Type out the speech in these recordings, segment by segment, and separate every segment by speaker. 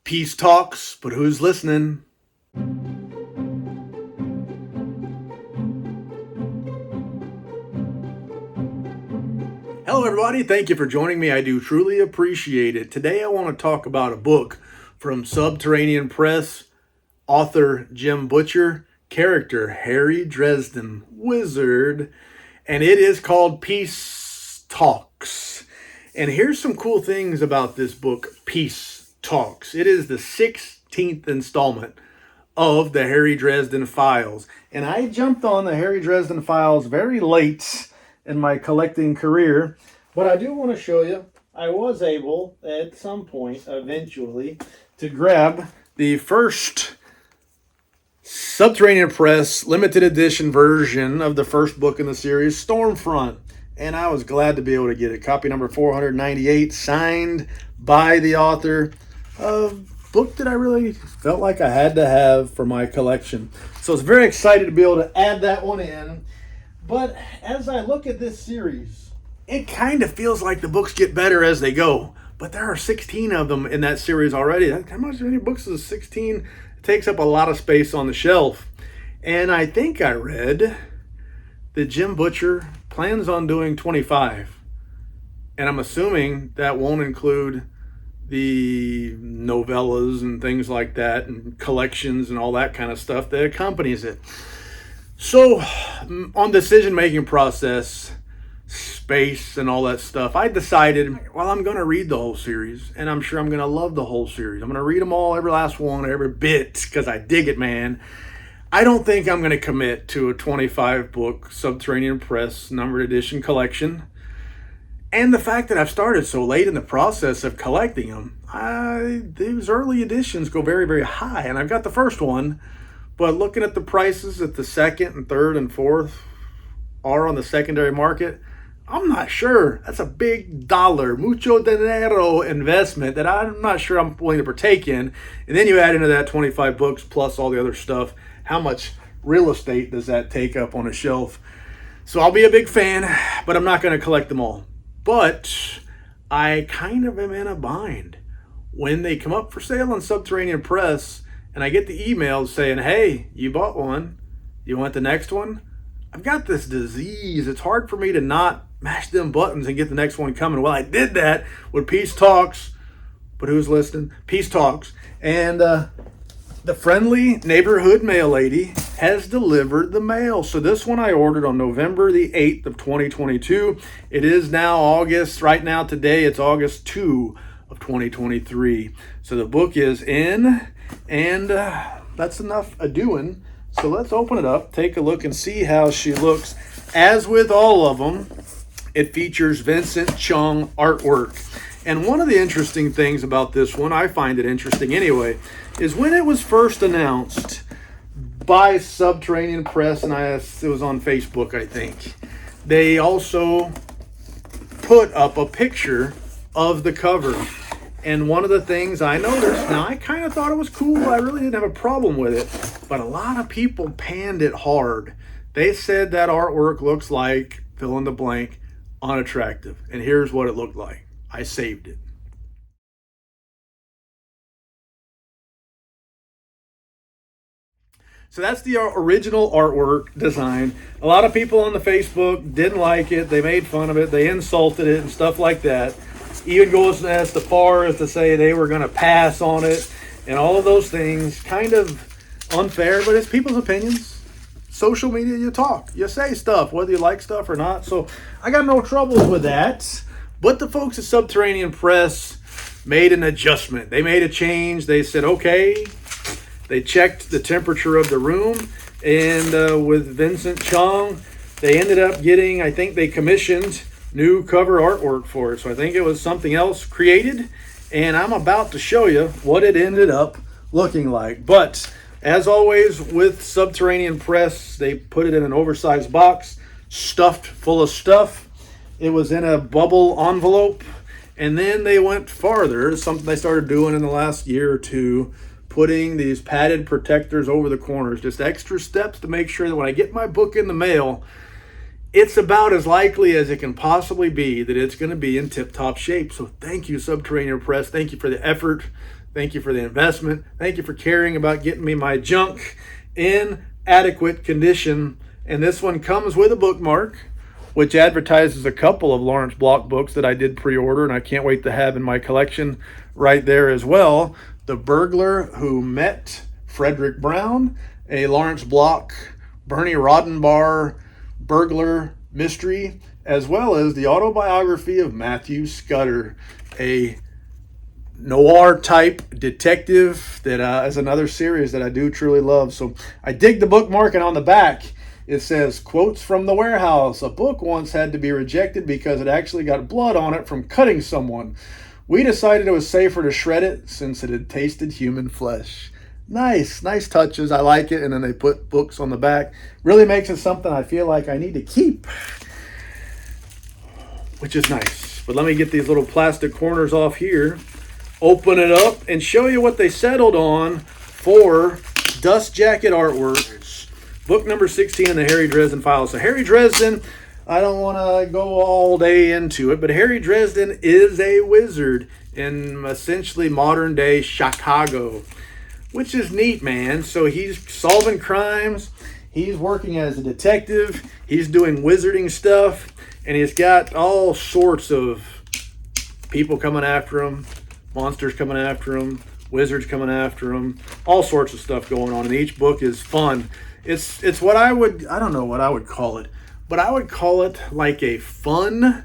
Speaker 1: Peace talks, but who's listening? Hello, everybody. Thank you for joining me. I do truly appreciate it. Today, I want to talk about a book from Subterranean Press, author Jim Butcher, character Harry Dresden, wizard, and it is called Peace Talks. And here's some cool things about this book, Peace Talks. It is the 16th installment of the Harry Dresden Files. And I jumped on the Harry Dresden Files very late in my collecting career. But I do want to show you, I was able at some point eventually to grab the first Subterranean Press limited edition version of the first book in the series, Stormfront. And I was glad to be able to get it. Copy number 498, signed by the author. A book that I really felt like I had to have for my collection. So I was very excited to be able to add that one in. But as I look at this series, it kind of feels like the books get better as they go. But there are 16 of them in that series already. How many books is 16? It takes up a lot of space on the shelf. And I think I read that Jim Butcher plans on doing 25. And I'm assuming that won't include the novellas and things like that and collections and all that kind of stuff that accompanies it. So on decision-making process, space and all that stuff, I decided, well, I'm going to read the whole series, and I'm sure I'm going to love the whole series. I'm going to read them all, every last one, every bit, because I dig it, man. I don't think I'm going to commit to a 25-book Subterranean Press numbered edition collection. And the fact that I've started so late in the process of collecting them, these early editions go very, very high. And I've got the first one, but looking at the prices that the second and third and fourth are on the secondary market, I'm not sure. That's a big dollar, mucho dinero investment that I'm not sure I'm willing to partake in. And then you add into that 25 books plus all the other stuff. How much real estate does that take up on a shelf? So I'll be a big fan, but I'm not going to collect them all. But I kind of am in a bind. When they come up for sale on Subterranean Press and I get the emails saying, hey, you bought one, you want the next one? I've got this disease. It's hard for me to not mash them buttons and get the next one coming. Well, I did that with Peace Talks, but who's listening? Peace Talks. And the friendly neighborhood mail lady has delivered the mail. So this one I ordered on November the 8th of 2022. It is now August. Right now, today, it's August 2 of 2023. So the book is in, and that's enough a-doing. So let's open it up, take a look, and see how she looks. As with all of them, it features Vincent Chung artwork. And one of the interesting things about this one, I find it interesting anyway, is when it was first announced by Subterranean Press, and it was on Facebook, I think, they also put up a picture of the cover. And one of the things I noticed, now I kind of thought it was cool, I really didn't have a problem with it, but a lot of people panned it hard. They said that artwork looks like, fill in the blank, unattractive. And here's what it looked like. I saved it. So that's the original artwork design. A lot of people on the Facebook didn't like it. They made fun of it. They insulted it and stuff like that. Even goes as far as to say they were going to pass on it and all of those things. Kind of unfair, but it's people's opinions. Social media, you talk. You say stuff, whether you like stuff or not. So I got no troubles with that. But the folks at Subterranean Press made an adjustment. They made a change. They said, okay. They checked the temperature of the room. And with Vincent Chung, they ended up getting, I think they commissioned new cover artwork for it. So I think it was something else created. And I'm about to show you what it ended up looking like. But as always with Subterranean Press, they put it in an oversized box, stuffed full of stuff. It was in a bubble envelope, and then they went farther, something they started doing in the last year or two, putting these padded protectors over the corners, just extra steps to make sure that when I get my book in the mail, it's about as likely as it can possibly be that it's going to be in tip-top shape. So thank you, Subterranean Press. Thank you for the effort Thank you for the investment. Thank you for caring about getting me my junk in adequate condition. And this one comes with a bookmark, which advertises a couple of Lawrence Bloch books that I did pre-order, and I can't wait to have in my collection right there as well. The Burglar Who Met Frederick Brown, a Lawrence Bloch, Bernie Roddenberry burglar mystery, as well as the autobiography of Matthew Scudder, a noir type detective that is another series that I do truly love. So I dig the bookmark, and on the back it says, "Quotes from the warehouse. A book once had to be rejected because it actually got blood on it from cutting someone. We decided it was safer to shred it since it had tasted human flesh." Nice touches. I like it. And then they put books on the back. Really makes it something I feel like I need to keep, which is nice. But let me get these little plastic corners off here, open it up, and show you what they settled on for dust jacket artwork. Book number 16 in the Harry Dresden files. So Harry Dresden, I don't want to go all day into it, but Harry Dresden is a wizard in essentially modern day Chicago, which is neat, man. So he's solving crimes, he's working as a detective, he's doing wizarding stuff, and he's got all sorts of people coming after him, monsters coming after him, wizards coming after him, all sorts of stuff going on. And each book is fun. It's what I don't know what I would call it, but I would call it like a fun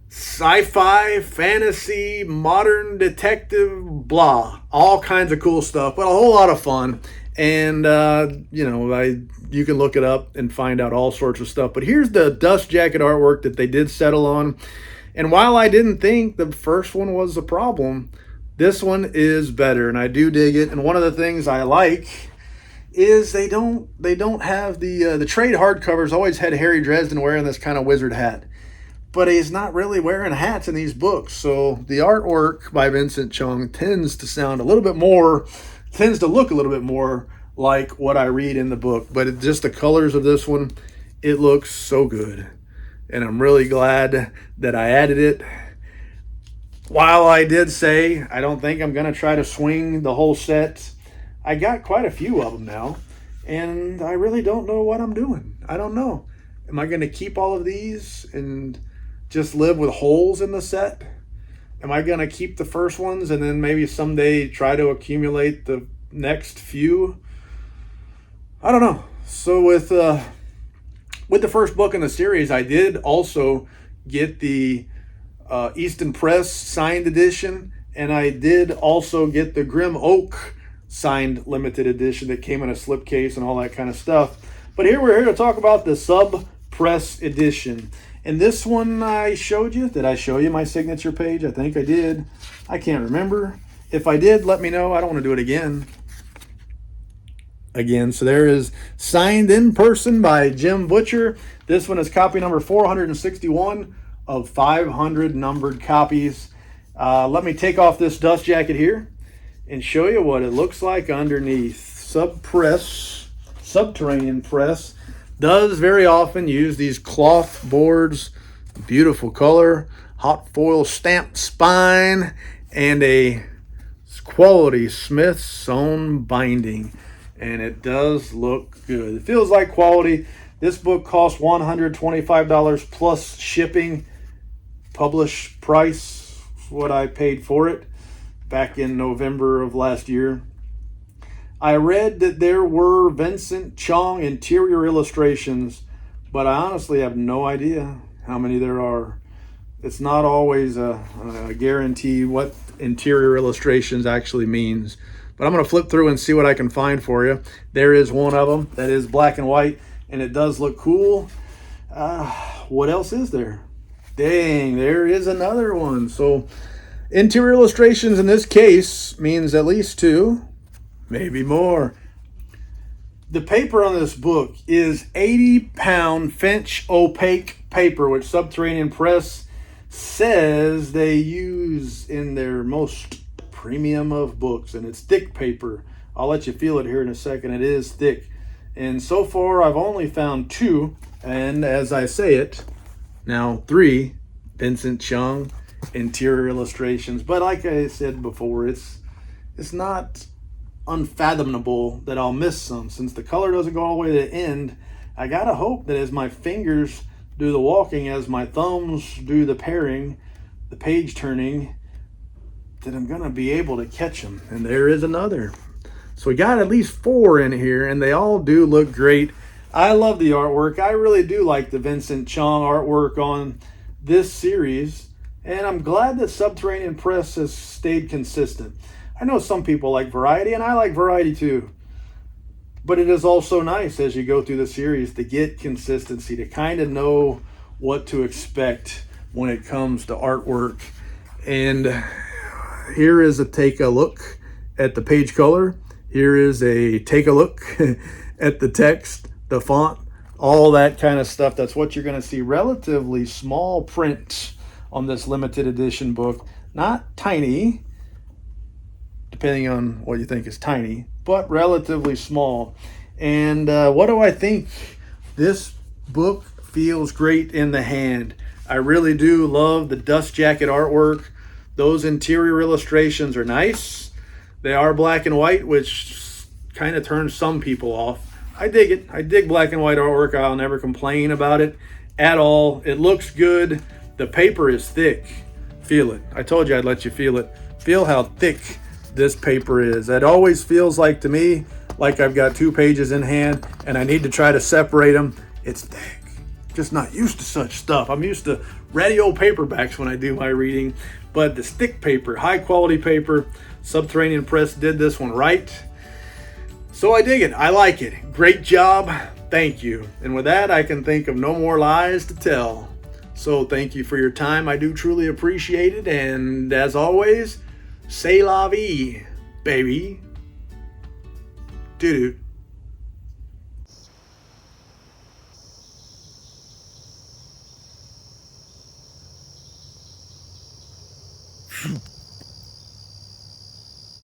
Speaker 1: sci-fi, fantasy, modern detective, blah, all kinds of cool stuff, but a whole lot of fun. And you can look it up and find out all sorts of stuff. But here's the dust jacket artwork that they did settle on. And while I didn't think the first one was a problem, this one is better, and I do dig it. And one of the things I like is they don't have the trade hardcovers always had Harry Dresden wearing this kind of wizard hat, but he's not really wearing hats in these books. So the artwork by Vincent Chung tends to look a little bit more like what I read in the book. But just the colors of this one, it looks so good. And I'm really glad that I added it. While I did say I don't think I'm going to try to swing the whole set, I got quite a few of them now, and I really don't know what I'm doing. I don't know. Am I going to keep all of these and just live with holes in the set? Am I going to keep the first ones and then maybe someday try to accumulate the next few? I don't know. So with the first book in the series, I did also get the Easton Press signed edition, and I did also get the Grim Oak signed limited edition that came in a slipcase and all that kind of stuff. But here we're here to talk about the Sub Press edition. And this one I showed you. Did I show you my signature page? I think I did. I can't remember. If I did, let me know. I don't want to do it again. So there is signed in person by Jim Butcher. This one is copy number 461 of 500 numbered copies. Let me take off this dust jacket here and show you what it looks like underneath. Subterranean Press does very often use these cloth boards, beautiful color, hot foil stamped spine, and a quality Smith's own binding. And it does look good. It feels like quality. This book cost $125 plus shipping. Published price, what I paid for it back in November of last year. I read that there were Vincent Chung interior illustrations, but I honestly have no idea how many there are. It's not always a guarantee what interior illustrations actually means. But I'm going to flip through and see what I can find for you. There is one of them that is black and white, and it does look cool. What else is there? Dang, there is another one. So interior illustrations in this case means at least two, maybe more. The paper on this book is 80-pound Finch opaque paper, which Subterranean Press says they use in their most premium of books, and it's thick paper. I'll let you feel it here in a second. It is thick. And so far I've only found two, and as I say it, now three Vincent Chung interior illustrations. But like I said before, it's it's not unfathomable that I'll miss some. Since the color doesn't go all the way to the end, I gotta hope that as my fingers do the walking, as my thumbs do the pairing, the page turning, that I'm gonna be able to catch them. And there is another. So we got at least 4 in here, and they all do look great. I love the artwork. I really do like the Vincent Chong artwork on this series, and I'm glad that Subterranean Press has stayed consistent. I know some people like variety, and I like variety too. But it is also nice as you go through the series to get consistency, to kind of know what to expect when it comes to artwork. And here is a take a look at the page color. Here is a take a look at the text, the font, all that kind of stuff. That's what you're going to see. Relatively small print on this limited edition book. Not tiny, depending on what you think is tiny, but relatively small. And what do I think? This book feels great in the hand. I really do love the dust jacket artwork. Those interior illustrations are nice. They are black and white, which kind of turns some people off. I dig it. I dig black and white artwork. I'll never complain about it at all. It looks good. The paper is thick. Feel it. I told you I'd let you feel it. Feel how thick this paper is. It always feels like to me like I've got 2 pages in hand and I need to try to separate them. It's thick. Just not used to such stuff. I'm used to radio paperbacks when I do my reading, but this thick paper, high quality paper, Subterranean Press did this one right. So I dig it. I like it. Great job. Thank you. And with that, I can think of no more lies to tell. So thank you for your time. I do truly appreciate it. And as always, c'est la vie, baby. Doo-doo.